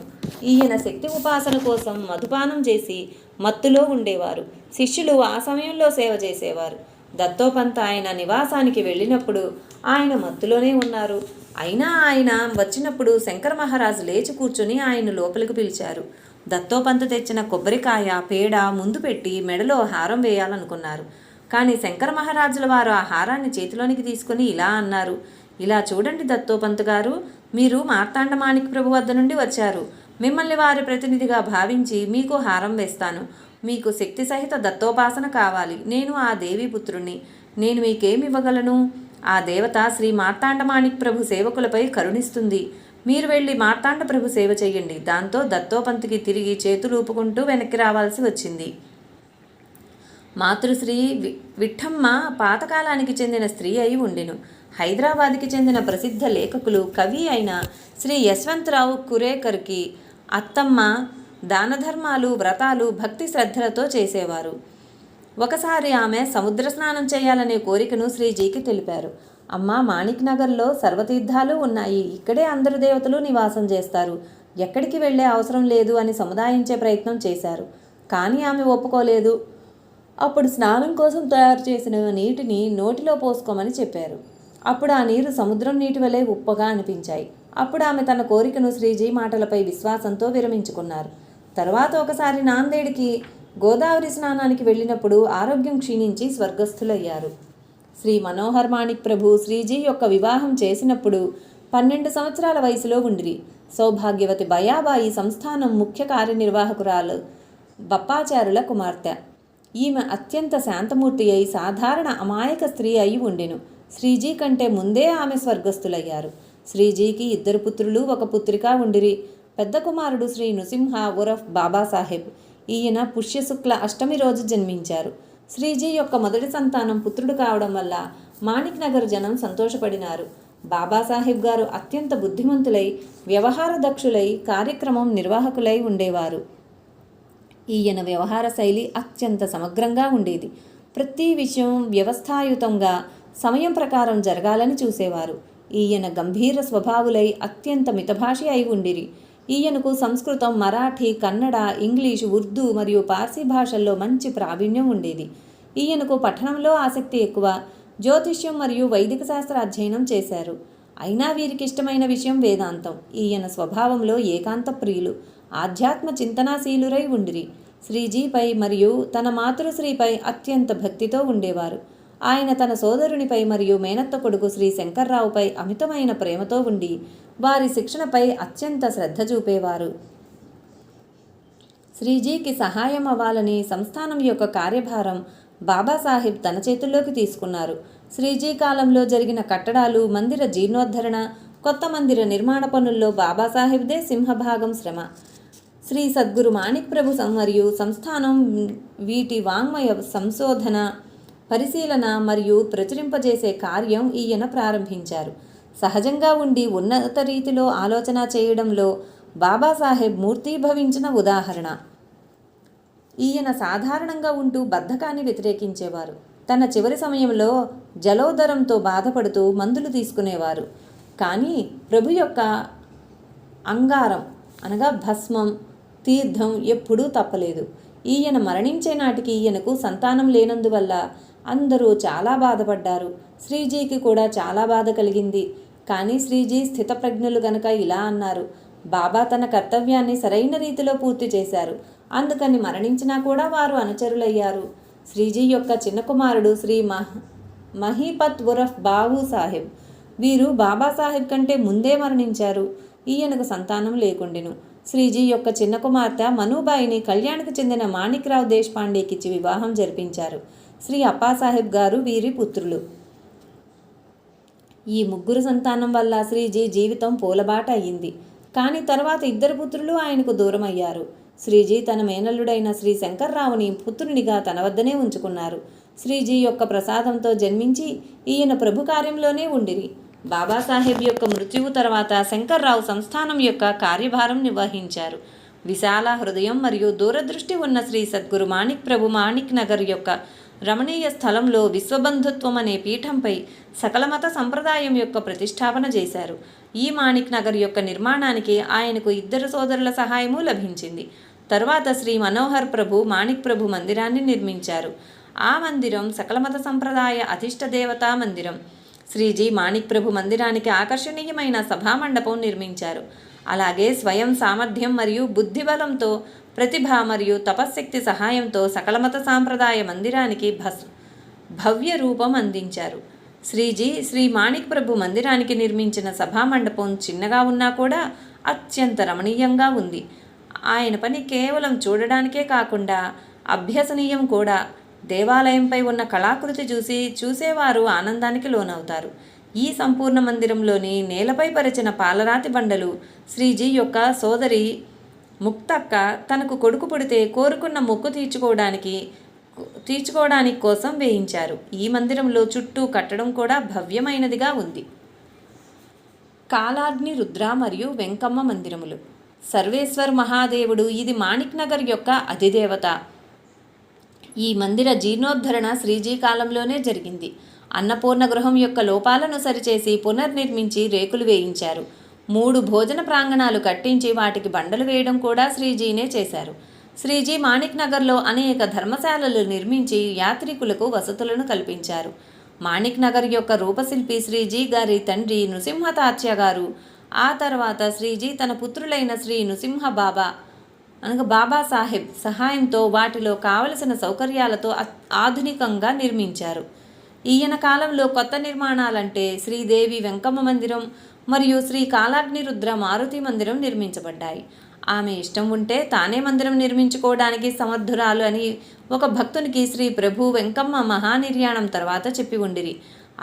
ఈయన శక్తి ఉపాసన కోసం మధుపానం చేసి మత్తులో ఉండేవారు. శిష్యులు ఆ సమయంలో సేవ చేసేవారు. దత్తోపంత్ ఆయన నివాసానికి వెళ్ళినప్పుడు ఆయన మత్తులోనే ఉన్నారు. అయినా ఆయన వచ్చినప్పుడు శంకర మహారాజు లేచి కూర్చుని ఆయన లోపలికి పిలిచారు. దత్తోపంత్ తెచ్చిన కొబ్బరికాయ పేడ ముందు పెట్టి మెడలో హారం వేయాలనుకున్నారు. కానీ శంకర మహారాజుల వారు ఆ హారాన్ని చేతిలోనికి తీసుకుని ఇలా అన్నారు, ఇలా చూడండి దత్తోపంత్ గారు, మీరు మార్తాండ మాణిక్ ప్రభు వద్ద నుండి వచ్చారు. మిమ్మల్ని వారి ప్రతినిధిగా భావించి మీకు హారం వేస్తాను. మీకు శక్తి సహిత దత్తోపాసన కావాలి. నేను ఆ దేవి పుత్రుణ్ణి. నేను మీకేమివ్వగలను? ఆ దేవత శ్రీ మార్తాండ మాణిక్ ప్రభు సేవకులపై కరుణిస్తుంది. మీరు వెళ్ళి మార్తాండ ప్రభు సేవ చేయండి. దాంతో దత్తోపంత్కి తిరిగి చేతులు ఊపుకుంటూ వెనక్కి రావాల్సి వచ్చింది. మాతృశ్రీ విఠమ్మ పాతకాలానికి చెందిన స్త్రీ అయి ఉండెను. హైదరాబాద్కి చెందిన ప్రసిద్ధ లేఖకులు కవి అయిన శ్రీ యశ్వంతరావు కురేకర్కి అత్తమ్మ దానధర్మాలు వ్రతాలు భక్తి శ్రద్ధలతో చేసేవారు. ఒకసారి ఆమె సముద్ర స్నానం చేయాలనే కోరికను శ్రీజీకి తెలిపారు. అమ్మ, మాణిక్ నగర్లో సర్వతీర్థాలు ఉన్నాయి. ఇక్కడే అందరు దేవతలు నివాసం చేస్తారు. ఎక్కడికి వెళ్ళే అవసరం లేదు అని సముదాయించే ప్రయత్నం చేశారు. కానీ ఆమె ఒప్పుకోలేదు. అప్పుడు స్నానం కోసం తయారు చేసిన నీటిని నోటిలో పోసుకోమని చెప్పారు. అప్పుడు ఆ నీరు సముద్రం నీటి వలె ఉప్పగా అనిపించాయి. అప్పుడు ఆమె తన కోరికను శ్రీజీ మాటలపై విశ్వాసంతో విరమించుకున్నారు. తర్వాత ఒకసారి నాందేడికి గోదావరి స్నానానికి వెళ్ళినప్పుడు ఆరోగ్యం క్షీణించి స్వర్గస్థులయ్యారు. శ్రీ మనోహర్ మాణిక్ ప్రభు శ్రీజీ యొక్క వివాహం చేసినప్పుడు 12 సంవత్సరాల వయసులో ఉండిరి. సౌభాగ్యవతి బయాబాయి సంస్థానం ముఖ్య కార్యనిర్వాహకురాలు బప్పాచారుల కుమార్తె. ఈమె అత్యంత శాంతమూర్తి అయి సాధారణ అమాయక స్త్రీ అయి ఉండెను. శ్రీజీ కంటే ముందే ఆమె స్వర్గస్థులయ్యారు. శ్రీజీకి 2 పుత్రులు 1 పుత్రిక ఉండిరి. పెద్ద కుమారుడు శ్రీ నృసింహ ఉరఫ్ బాబాసాహెబ్. ఈయన పుష్యశుక్ల అష్టమి రోజు జన్మించారు. శ్రీజీ యొక్క మొదటి సంతానం పుత్రుడు కావడం వల్ల మాణిక్ నగర్ జనం సంతోషపడినారు. బాబాసాహెబ్ గారు అత్యంత బుద్ధిమంతులై వ్యవహార దక్షులై కార్యక్రమం నిర్వాహకులై ఉండేవారు. ఈయన వ్యవహార శైలి అత్యంత సమగ్రంగా ఉండేది. ప్రతి విషయం వ్యవస్థాయుతంగా సమయం ప్రకారం జరగాలని చూసేవారు. ఈయన గంభీర స్వభావులై అత్యంత మితభాషి అయి ఉండిరి. ఈయనకు సంస్కృతం, మరాఠీ, కన్నడ, ఇంగ్లీష్, ఉర్దూ మరియు పార్సీ భాషల్లో మంచి ప్రావీణ్యం ఉండేది. ఈయనకు పఠనంలో ఆసక్తి ఎక్కువ. జ్యోతిష్యం మరియు వైదిక శాస్త్ర అధ్యయనం చేశారు. అయినా వీరికి ఇష్టమైన విషయం వేదాంతం. ఈయన స్వభావంలో ఏకాంత ప్రియులు, ఆధ్యాత్మ చింతనాశీలురై ఉండిరి. శ్రీజీపై మరియు తన మాతృశ్రీపై అత్యంత భక్తితో ఉండేవారు. ఆయన తన సోదరునిపై మరియు మేనత్త కొడుకు శ్రీ శంకర్రావుపై అమితమైన ప్రేమతో ఉండి వారి శిక్షణపై అత్యంత శ్రద్ధ చూపేవారు. శ్రీజీకి సహాయం అవ్వాలని సంస్థానం యొక్క కార్యభారం బాబాసాహెబ్ తన చేతుల్లోకి తీసుకున్నారు. శ్రీజీ కాలంలో జరిగిన కట్టడాలు, మందిర జీర్ణోద్ధరణ, కొత్త మందిర నిర్మాణ పనుల్లో బాబాసాహెబ్దే సింహభాగం శ్రమ. శ్రీ సద్గురు మాణిక్ ప్రభు మరియు సంస్థానం వీటి వాంగ్మయ సంశోధన, పరిశీలన మరియు ప్రచురింపజేసే కార్యం ఈయన ప్రారంభించారు. సహజంగా ఉండి ఉన్నత రీతిలో ఆలోచన చేయడంలో బాబాసాహెబ్ మూర్తీభవించిన ఉదాహరణ. ఈయన సాధారణంగా ఉంటూ బద్ధకాన్ని వ్యతిరేకించేవారు. తన చివరి సమయంలో జలోదరంతో బాధపడుతూ మందులు తీసుకునేవారు. కానీ ప్రభు యొక్క అంగారం అనగా భస్మం, తీర్థం ఎప్పుడూ తప్పలేదు. ఈయన మరణించే నాటికి ఈయనకు సంతానం లేనందువల్ల అందరూ చాలా బాధపడ్డారు. శ్రీజీకి కూడా చాలా బాధ కలిగింది. కానీ శ్రీజీ స్థితప్రజ్ఞులు గనక ఇలా అన్నారు: బాబా తన కర్తవ్యాన్ని సరైన రీతిలో పూర్తి చేశారు, అందుకని మరణించినా కూడా వారు అనుచరులయ్యారు. శ్రీజీ యొక్క చిన్న కుమారుడు శ్రీ మహీపత్ ఉరఫ్ బాబు సాహెబ్. వీరు బాబాసాహెబ్ కంటే ముందే మరణించారు. ఈయనకు సంతానం లేకుండెను. శ్రీజీ యొక్క చిన్న కుమార్తె మనుబాయిని కళ్యాణ్కి చెందిన మాణిక్రావు దేశపాండేకిచ్చి వివాహం జరిపించారు. శ్రీ అప్పాసాహెబ్ గారు వీరి పుత్రులు. ఈ ముగ్గురు సంతానం వల్ల శ్రీజీ జీవితం పూలబాట అయ్యింది. కానీ తర్వాత ఇద్దరు పుత్రులు ఆయనకు దూరం అయ్యారు. శ్రీజీ తన మేనల్లుడైన శ్రీ శంకర్రావుని పుత్రునిగా తన వద్దనే ఉంచుకున్నారు. శ్రీజీ యొక్క ప్రసాదంతో జన్మించి ఈయన ప్రభు కార్యంలోనే ఉండిరి. బాబాసాహెబ్ యొక్క మృత్యువు తర్వాత శంకర్రావు సంస్థానం యొక్క కార్యభారం నిర్వహించారు. విశాల హృదయం మరియు దూరదృష్టి ఉన్న శ్రీ సద్గురు మాణిక్ ప్రభు మాణిక్ నగర్ యొక్క రమణీయ స్థలంలో విశ్వబంధుత్వం అనే పీఠంపై సకల మత సంప్రదాయం యొక్క ప్రతిష్టాపన చేశారు. ఈ మాణిక్ నగర్ యొక్క నిర్మాణానికి ఆయనకు ఇద్దరు సోదరుల సహాయము లభించింది. తరువాత శ్రీ మనోహర్ ప్రభు మాణిక్ ప్రభు మందిరాన్ని నిర్మించారు. ఆ మందిరం సకల మత సంప్రదాయ అధిష్ట దేవతా మందిరం. శ్రీజీ మాణిక్ ప్రభు మందిరానికి ఆకర్షణీయమైన సభామండపం నిర్మించారు. అలాగే స్వయం సామర్థ్యం మరియు బుద్ధిబలంతో, ప్రతిభ మరియు తపశ్శక్తి సహాయంతో సకలమత సాంప్రదాయ మందిరానికి భవ్య రూపం అందించారు. శ్రీజీ శ్రీ మాణిక్ ప్రభు మందిరానికి నిర్మించిన సభామండపం చిన్నగా ఉన్నా కూడా అత్యంత రమణీయంగా ఉంది. ఆయన పని కేవలం చూడడానికే కాకుండా అభ్యసనీయం కూడా. దేవాలయంపై ఉన్న కళాకృతి చూసేవారు ఆనందానికి లోనవుతారు. ఈ సంపూర్ణ మందిరంలోని నేలపై పరిచిన పాలరాతి బండలు శ్రీజీ యొక్క సోదరి ముక్తక్క తనకు కొడుకు పుడితే కోరుకున్న మొక్కు తీర్చుకోవడానికి కోసం వేయించారు. ఈ మందిరంలో చుట్టూ కట్టడం కూడా భవ్యమైనదిగా ఉంది. కాలాగ్ని రుద్ర మరియు వెంకమ్మ మందిరములు. సర్వేశ్వర్ మహాదేవుడు ఇది మాణిక్ నగర్ యొక్క అధిదేవత. ఈ మందిర జీర్ణోద్ధరణ శ్రీజీ కాలంలోనే జరిగింది. అన్నపూర్ణ గృహం యొక్క లోపాలను సరిచేసి పునర్నిర్మించి రేకులు వేయించారు. 3 భోజన ప్రాంగణాలు కట్టించి వాటికి బండలు వేయడం కూడా శ్రీజీనే చేశారు. శ్రీజీ మాణిక్ నగర్లో అనేక ధర్మశాలలు నిర్మించి యాత్రికులకు వసతులను కల్పించారు. మాణిక్ నగర్ యొక్క రూపశిల్పి శ్రీజీ గారి తండ్రి నృసింహతాత్య గారు. ఆ తర్వాత శ్రీజీ తన పుత్రులైన శ్రీ నృసింహ బాబాసాహెబ్ సహాయంతో వాటిలో కావలసిన సౌకర్యాలతో ఆధునికంగా నిర్మించారు. ఈయన కాలంలో కొత్త నిర్మాణాలంటే శ్రీదేవి వెంకమ్మ మందిరం మరియు శ్రీ కాలాగ్ని రుద్ర మారుతి మందిరం నిర్మించబడ్డాయి. ఆమె ఇష్టం ఉంటే తానే మందిరం నిర్మించుకోవడానికి సమర్థురాలు అని ఒక భక్తునికి శ్రీ ప్రభు వెంకమ్మ మహానిర్యాణం తర్వాత చెప్పి ఉండిరి.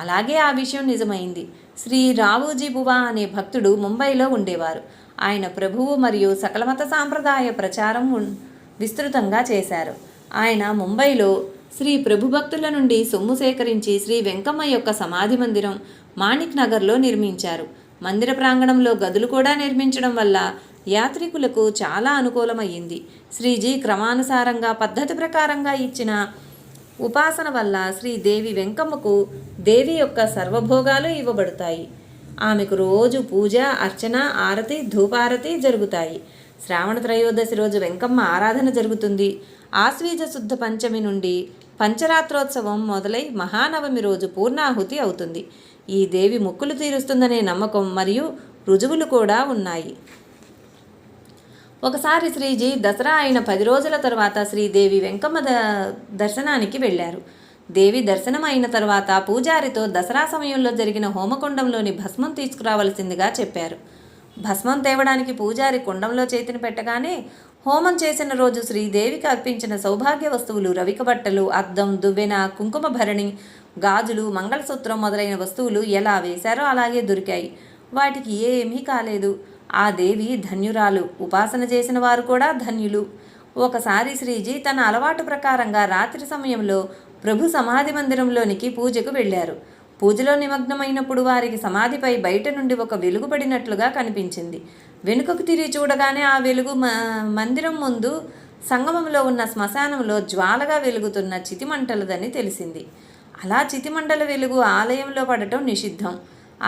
అలాగే ఆ విషయం నిజమైంది. శ్రీ రావుజీ బువా అనే భక్తుడు ముంబైలో ఉండేవారు. ఆయన ప్రభువు మరియు సకలమత సాంప్రదాయ ప్రచారం విస్తృతంగా చేశారు. ఆయన ముంబైలో శ్రీ ప్రభు భక్తుల నుండి సొమ్ము సేకరించి శ్రీ వెంకమ్మ యొక్క సమాధి మందిరం మాణిక్ నగర్లో నిర్మించారు. మందిర ప్రాంగణంలో గదులు కూడా నిర్మించడం వల్ల యాత్రికులకు చాలా అనుకూలమయ్యింది. శ్రీజీ క్రమానుసారంగా పద్ధతి ప్రకారంగా ఇచ్చిన ఉపాసన వల్ల శ్రీదేవి వెంకమ్మకు దేవి యొక్క సర్వభోగాలు ఇవ్వబడతాయి. ఆమెకు రోజు పూజ, అర్చన, ఆరతి, ధూపారతి జరుగుతాయి. శ్రావణ త్రయోదశి రోజు వెంకమ్మ ఆరాధన జరుగుతుంది. ఆశ్వీజ శుద్ధ పంచమి నుండి పంచరాత్రోత్సవం మొదలై మహానవమి రోజు పూర్ణాహుతి అవుతుంది. ఈ దేవి మొక్కులు తీరుస్తుందనే నమ్మకం మరియు రుజువులు కూడా ఉన్నాయి. ఒకసారి శ్రీజీ దసరా అయిన 10 రోజుల తర్వాత శ్రీదేవి వెంకమ్మ దర్శనానికి వెళ్ళారు. దేవి దర్శనం అయిన తర్వాత పూజారితో దసరా సమయంలో జరిగిన హోమకుండంలోని భస్మం తీసుకురావలసిందిగా చెప్పారు. భస్మం తేవడానికి పూజారి కుండంలో చేతిని పెట్టగానే హోమం చేసిన రోజు శ్రీదేవికి అర్పించిన సౌభాగ్య వస్తువులు, రవిక బట్టలు, అద్దం, దువ్వెన, కుంకుమ భరణి, గాజులు, మంగళసూత్రం మొదలైన వస్తువులు ఎలా వేశారో అలాగే దొరికాయి. వాటికి ఏమీ కాలేదు. ఆ దేవి ధన్యురాలు. ఉపాసన చేసిన వారు కూడా ధన్యులు. ఒకసారి శ్రీజీ తన అలవాటు ప్రకారంగా రాత్రి సమయంలో ప్రభు సమాధి మందిరంలోనికి పూజకు వెళ్ళారు. పూజలో నిమగ్నమైనప్పుడు వారికి సమాధిపై బయట నుండి ఒక వెలుగు పడినట్లుగా కనిపించింది. వెనుకకు తిరిగి చూడగానే ఆ వెలుగు మందిరం ముందు సంగమంలో ఉన్న శ్మశానంలో జ్వాలగా వెలుగుతున్న చితిమంటలదని తెలిసింది. అలా చితిమంటల వెలుగు ఆలయంలో పడటం నిషిద్ధం.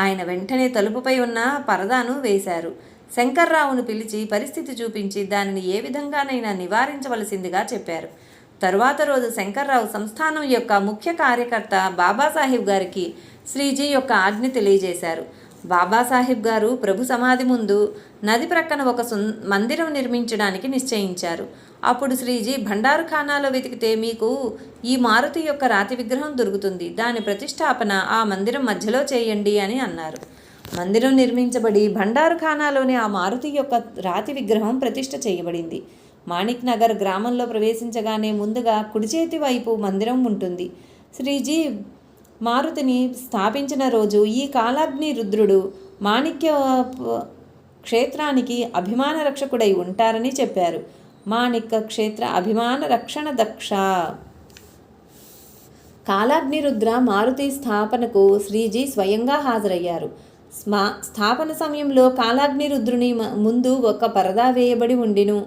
ఆయన వెంటనే తలుపుపై ఉన్న పరదాను వేశారు. శంకర్రావును పిలిచి పరిస్థితి చూపించి దానిని ఏ విధంగానైనా నివారించవలసిందిగా చెప్పారు. తరువాత రోజు శంకర్రావు సంస్థానం యొక్క ముఖ్య కార్యకర్త బాబాసాహెబ్ గారికి శ్రీజీ యొక్క ఆజ్ఞ తెలియజేశారు. బాబాసాహెబ్ గారు ప్రభు సమాధి ముందు నది ప్రక్కన ఒక మందిరం నిర్మించడానికి నిశ్చయించారు. అప్పుడు శ్రీజీ భండారుఖానాలో వెతికితే మీకు ఈ మారుతి యొక్క రాతి విగ్రహం దొరుకుతుంది. దాని ప్రతిష్టాపన ఆ మందిరం మధ్యలో చేయండి అని అన్నారు. మందిరం నిర్మించబడి భండారుఖానాలోని ఆ మారుతి యొక్క రాతి విగ్రహం ప్రతిష్ఠ చేయబడింది. మాణిక్ నగర్ గ్రామంలో ప్రవేశించగానే ముందుగా కుడి చేతి వైపు మందిరం ఉంటుంది. శ్రీజీ మారుతిని స్థాపించిన రోజు ఈ కాలాగ్ని రుద్రుడు మాణిక్య క్షేత్రానికి అభిమాన రక్షకుడై ఉంటారని చెప్పారు. మాణిక్య క్షేత్ర అభిమాన రక్షణ దక్ష. కాలాగ్నిరుద్ర మారుతి స్థాపనకు శ్రీజీ స్వయంగా హాజరయ్యారు. స్థాపన సమయంలో కాలాగ్నిరుద్రుని ముందు ఒక పరదా వేయబడి ఉండిను.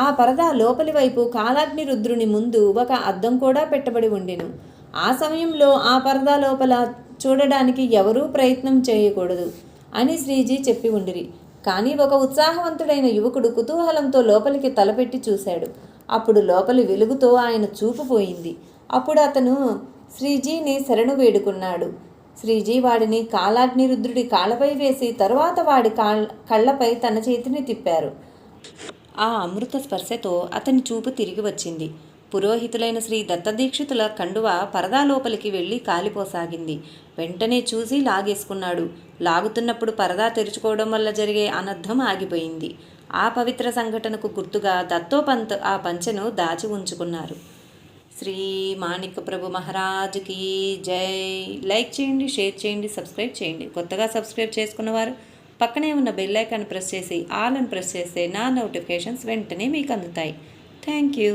ఆ పరదా లోపలి వైపు కాలాగ్నిరుద్రుని ముందు ఒక అద్దం కూడా పెట్టబడి ఉండెను. ఆ సమయంలో ఆ పరదా లోపల చూడడానికి ఎవరూ ప్రయత్నం చేయకూడదు అని శ్రీజీ చెప్పి ఉండిరి. కానీ ఒక ఉత్సాహవంతుడైన యువకుడు కుతూహలంతో లోపలికి తలపెట్టి చూశాడు. అప్పుడు లోపలి వెలుగుతో ఆయన చూపు పోయింది. అప్పుడు అతను శ్రీజీని శరణు వేడుకున్నాడు. శ్రీజీ వాడిని కాలాగ్నిరుద్రుడి కాళ్ళపై వేసి తరువాత వాడి కళ్ళపై తన చేతిని తిప్పారు. ఆ అమృత స్పర్శతో అతని చూపు తిరిగి వచ్చింది. పురోహితులైన శ్రీ దత్తదీక్షితుల కండువ పరదా లోపలికి వెళ్ళి కాలిపోసాగింది. వెంటనే చూసి లాగేసుకున్నాడు. లాగుతున్నప్పుడు పరదా తెరుచుకోవడం వల్ల జరిగే అనర్థం ఆగిపోయింది. ఆ పవిత్ర సంఘటనకు గుర్తుగా దత్తోపంత్ ఆ పంచెను దాచి ఉంచుకున్నారు. శ్రీ మాణిక్య ప్రభు మహారాజుకి జై. లైక్ చేయండి, షేర్ చేయండి, సబ్స్క్రైబ్ చేయండి. కొత్తగా సబ్స్క్రైబ్ చేసుకున్నవారు పక్కనే ఉన్న బెల్ ఐకాన్ ప్రెస్ చేసి ఆల్ అని ప్రెస్ చేస్తే నా నోటిఫికేషన్స్ వెంటనే మీకు అందుతాయి. Thank you.